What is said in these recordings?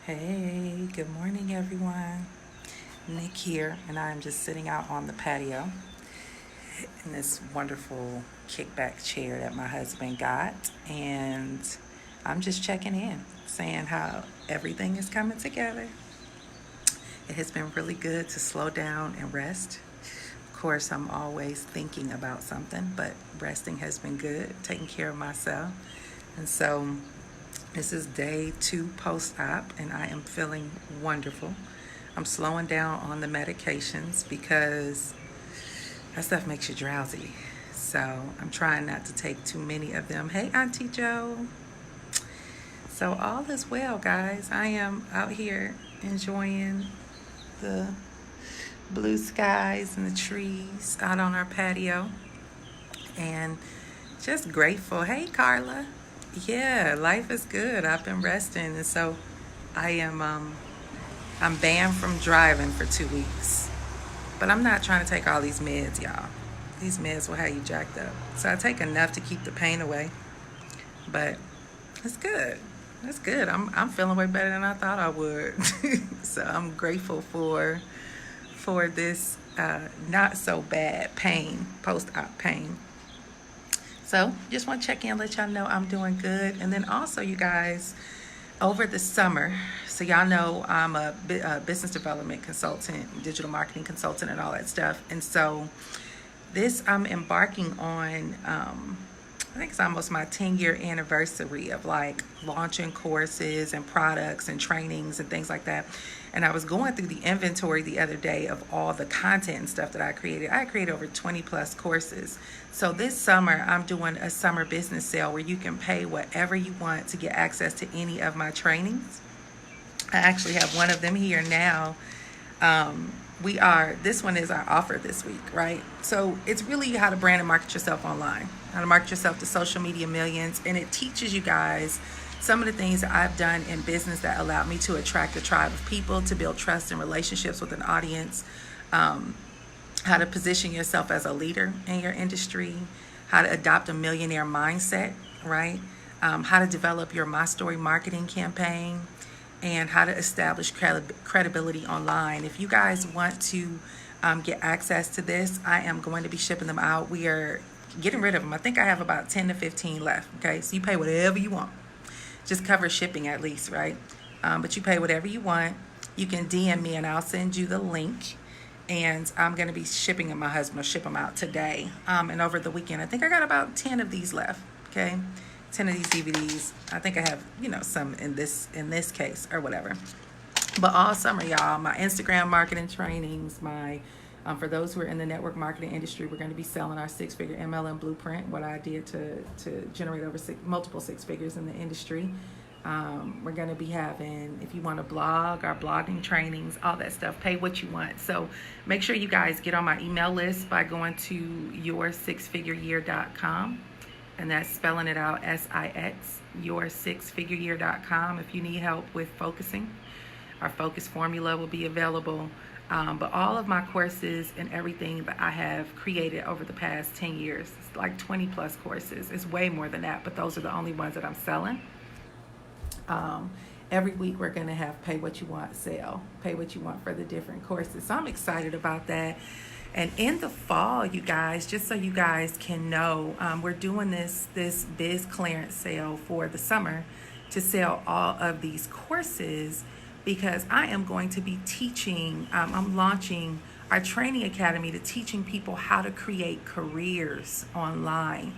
Hey, good morning, everyone. Nick here, and I am just sitting out on the patio in this wonderful kickback chair that my husband got. And I'm just checking in, saying how everything is coming together. It has been really good to slow down and rest. Of course, I'm always thinking about something, but resting has been good, taking care of myself. And so this is day 2 post-op, and I am feeling wonderful. I'm slowing down on the medications because that stuff makes you drowsy. So I'm trying not to take too many of them. Hey, Auntie Joe. So all is well, guys. I am out here enjoying the blue skies and the trees out on our patio, and just grateful. Hey, Carla. Yeah, life is good. I've been resting, and so I am I'm banned from driving for 2 weeks. But I'm not trying to take all these meds, y'all. These meds will have you jacked up. So I take enough to keep the pain away. But it's good. It's good. I'm feeling way better than I thought I would. So I'm grateful for this not so bad pain, post-op pain. So just want to check in, let y'all know I'm doing good. And then also, you guys, over the summer, so y'all know I'm a business development consultant, digital marketing consultant, and all that stuff. And so this I'm embarking on, I think it's almost my 10-year anniversary of like launching courses and products and trainings and things like that. And I was going through the inventory the other day of all the content and stuff that I created. I created over 20 plus courses. So this summer, I'm doing a summer business sale where you can pay whatever you want to get access to any of my trainings. I actually have one of them here now. This one is our offer this week, right? So it's really how to brand and market yourself online, how to market yourself to social media millions. And it teaches you guys some of the things that I've done in business that allowed me to attract a tribe of people, to build trust and relationships with an audience, how to position yourself as a leader in your industry, how to adopt a millionaire mindset, right? How to develop your My Story marketing campaign, and how to establish credibility online. If you guys want to get access to this, I am going to be shipping them out. We are getting rid of them. I think I have about 10 to 15 left, okay? So you pay whatever you want. Just cover shipping at least, right? But you pay whatever you want. You can DM me and I'll send you the link. And I'm going to be shipping them. My husband will ship them out today and over the weekend. I think I got about 10 of these left, okay? 10 of these DVDs. I think I have, some in this case or whatever. But all summer, y'all, my Instagram marketing trainings, for those who are in the network marketing industry, we're going to be selling our 6-figure MLM blueprint, what I did to generate over multiple 6 figures in the industry. We're going to be having, if you want to blog, our blogging trainings, all that stuff, pay what you want. So make sure you guys get on my email list by going to your6figureyear.com. And that's spelling it out, SIX, your6figureyear.com. If you need help with focusing, our focus formula will be available. But all of my courses and everything that I have created over the past 10 years, it's like 20 plus courses. It's way more than that, but those are the only ones that I'm selling. Every week we're going to have pay what you want sale, pay what you want for the different courses. So I'm excited about that. And in the fall, you guys, just so you guys can know, we're doing this biz clearance sale for the summer to sell all of these courses, because I am going to be teaching, I'm launching our training academy to teaching people how to create careers online.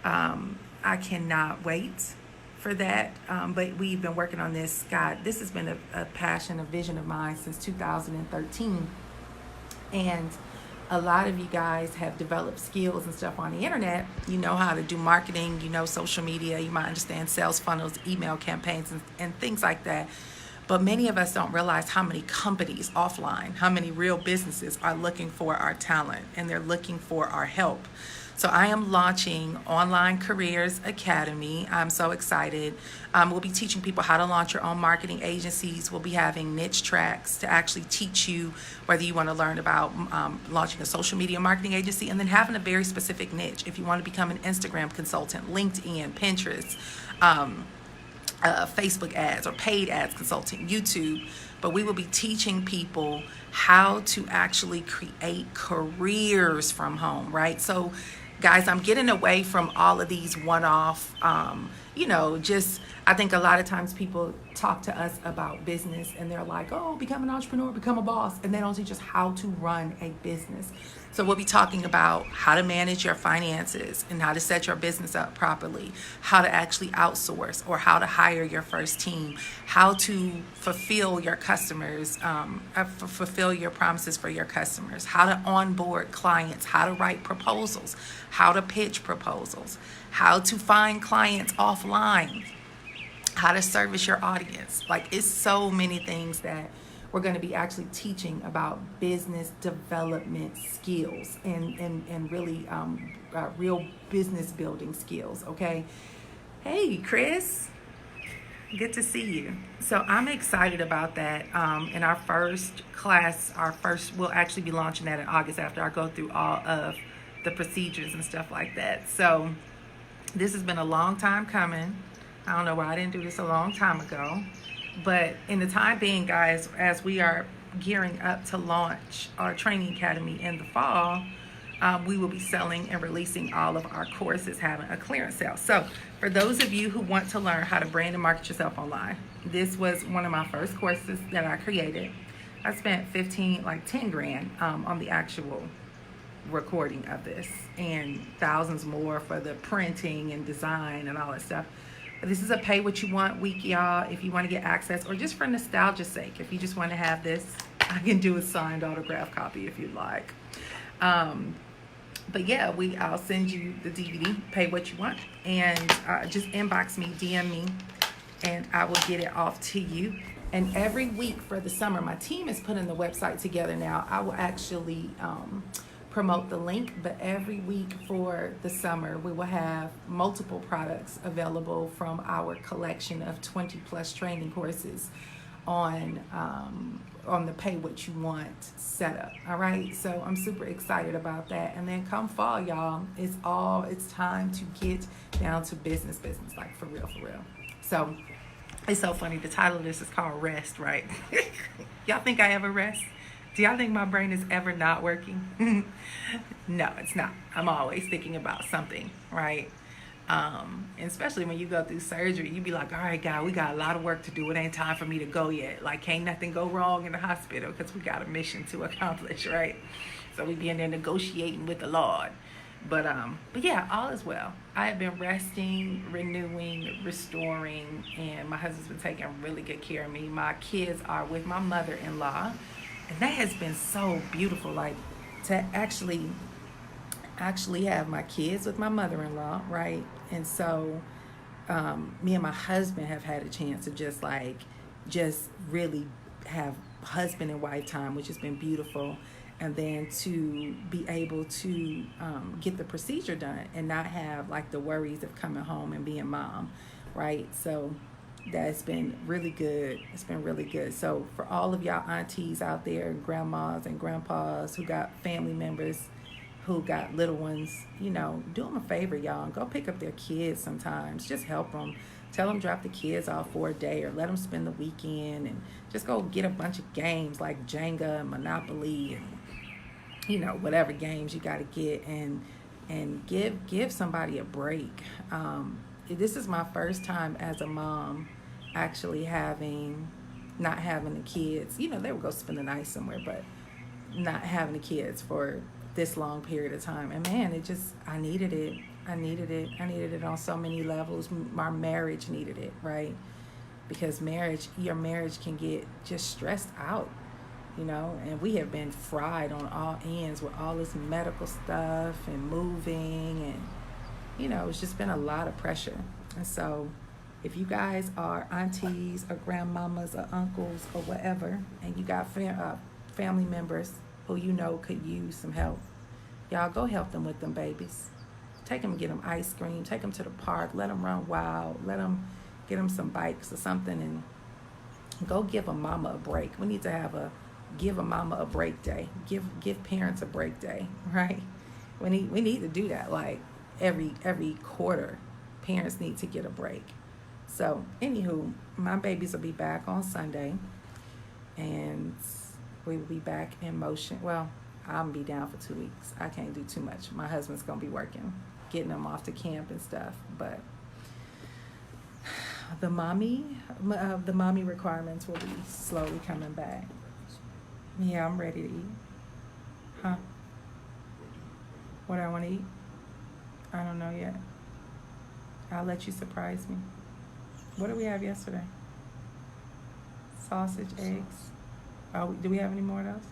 I cannot wait for that, but we've been working on this. God, this has been a passion, a vision of mine since 2013. And a lot of you guys have developed skills and stuff on the internet. You know how to do marketing, social media, you might understand sales funnels, email campaigns, and things like that. But many of us don't realize how many companies offline, how many real businesses are looking for our talent, and they're looking for our help. So I am launching Online Careers Academy. I'm so excited. We'll be teaching people how to launch your own marketing agencies. We'll be having niche tracks to actually teach you whether you want to learn about launching a social media marketing agency, and then having a very specific niche. If you want to become an Instagram consultant, LinkedIn, Pinterest, Facebook ads or paid ads consulting, YouTube, but we will be teaching people how to actually create careers from home, right? So, guys, I'm getting away from all of these one-off, just I think a lot of times people talk to us about business and they're like, oh, become an entrepreneur, become a boss, and they don't teach us how to run a business. So we'll be talking about how to manage your finances and how to set your business up properly, how to actually outsource or how to hire your first team, how to fulfill your customers, fulfill your promises for your customers, how to onboard clients, how to write proposals, how to pitch proposals, how to find clients offline, how to service your audience. Like, it's so many things that we're going to be actually teaching about business development skills and really real business building skills, okay? Hey, Chris, good to see you. So I'm excited about that. In our first class, we'll actually be launching that in August after I go through all of the procedures and stuff like that. So this has been a long time coming. I don't know why I didn't do this a long time ago. But in the time being, guys, as we are gearing up to launch our training academy in the fall, we will be selling and releasing all of our courses, having a clearance sale. So for those of you who want to learn how to brand and market yourself online, this was one of my first courses that I created. I spent 10 grand on the actual recording of this, and thousands more for the printing and design and all that stuff. This is a pay what you want week, y'all. If you want to get access, or just for nostalgia's sake, if you just want to have this, I can do a signed autograph copy if you'd like. But yeah, I'll send you the DVD, pay what you want, and just inbox me, DM me, and I will get it off to you. And every week for the summer, my team is putting the website together now. I will actually promote the link, but every week for the summer we will have multiple products available from our collection of 20 plus training courses on the pay what you want setup. All right, so I'm super excited about that. And then come fall, y'all, it's time to get down to business, like for real. So it's so funny, the title of this is called Rest, right? Y'all think I ever rest? Do y'all think my brain is ever not working? No, it's not. I'm always thinking about something, right? And especially when you go through surgery, you be like, all right, God, we got a lot of work to do. It ain't time for me to go yet. Like, can't nothing go wrong in the hospital because we got a mission to accomplish, right? So we be in there negotiating with the Lord. But yeah, all is well. I have been resting, renewing, restoring, and my husband's been taking really good care of me. My kids are with my mother-in-law. And that has been so beautiful, like to actually have my kids with my mother-in-law, right? And so me and my husband have had a chance to just really have husband and wife time, which has been beautiful. And then to be able to get the procedure done and not have like the worries of coming home and being mom, right? So that's been really good. It's been really good. So for all of y'all aunties out there, grandmas and grandpas who got family members who got little ones, do them a favor, y'all. Go pick up their kids sometimes. Just help them. Tell them drop the kids off for a day or let them spend the weekend and just go get a bunch of games like Jenga and Monopoly and, whatever games you got to get and give somebody a break. This is my first time as a mom actually not having the kids. They would go spend the night somewhere, but not having the kids for this long period of time. And man, I needed it. I needed it on so many levels. My marriage needed it, right? Because your marriage can get just stressed out, and we have been fried on all ends with all this medical stuff and moving and it's just been a lot of pressure. And so if you guys are aunties or grandmamas or uncles or whatever, and you got family members who could use some help, y'all go help them with them babies. Take them, get them ice cream, take them to the park, let them run wild, get them some bikes or something, and go give a mama a break. We need to give a mama a break day. Give parents a break day, right? We need to do that. Like every quarter, parents need to get a break. So, anywho, my babies will be back on Sunday, and we will be back in motion. Well, I'll be down for 2 weeks. I can't do too much. My husband's gonna be working, getting them off to camp and stuff. But the mommy requirements will be slowly coming back. Yeah, I'm ready to eat. Huh? What I want to eat? I don't know yet. I'll let you surprise me. What did we have yesterday? Sausage, eggs. Oh, do we have any more of those?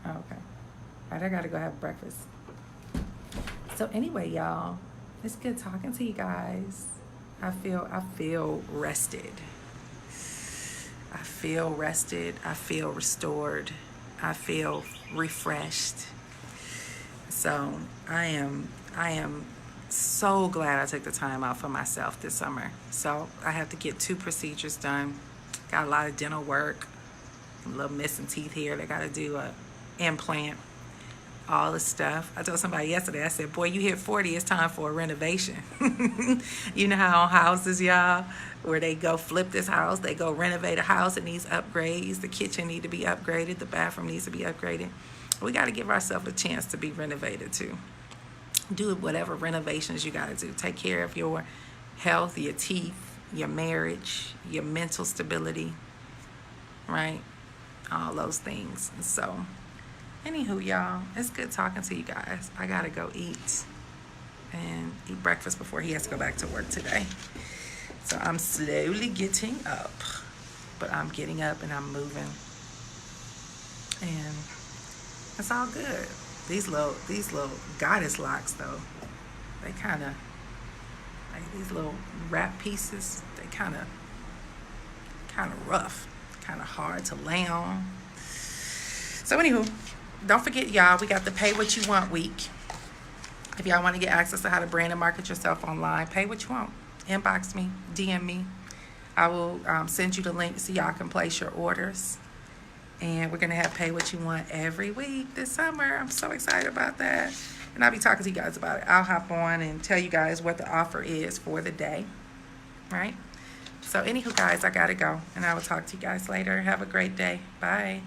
Oh, okay. All right, I gotta go have breakfast. So anyway, y'all, it's good talking to you guys. I feel rested. I feel rested. I feel restored. I feel refreshed. So I am so glad I took the time out for myself this summer. So I have to get 2 procedures done. Got a lot of dental work, a little missing teeth here. They got to do a implant, all the stuff. I told somebody yesterday, I said, boy, you hit 40, it's time for a renovation. You know how on houses, y'all, where they go flip this house, they go renovate a house, it needs upgrades, the kitchen need to be upgraded, the bathroom needs to be upgraded. We got to give ourselves a chance to be renovated too. Do whatever renovations you got to do. Take care of your health, your teeth, your marriage, your mental stability, right? All those things. And so, anywho, y'all, it's good talking to you guys. I got to go eat breakfast before he has to go back to work today. So I'm slowly getting up, but I'm getting up and I'm moving. And it's all good. These little goddess locks though, they kind of like these little wrap pieces. They kind of rough, kind of hard to lay on. So anywho, don't forget, y'all, we got the Pay What You Want week. If y'all want to get access to how to brand and market yourself online, pay what you want. Inbox me, DM me. I will send you the link so y'all can place your orders. And we're going to have Pay What You Want every week this summer. I'm so excited about that. And I'll be talking to you guys about it. I'll hop on and tell you guys what the offer is for the day. Right? So anywho, guys, I got to go. And I will talk to you guys later. Have a great day. Bye.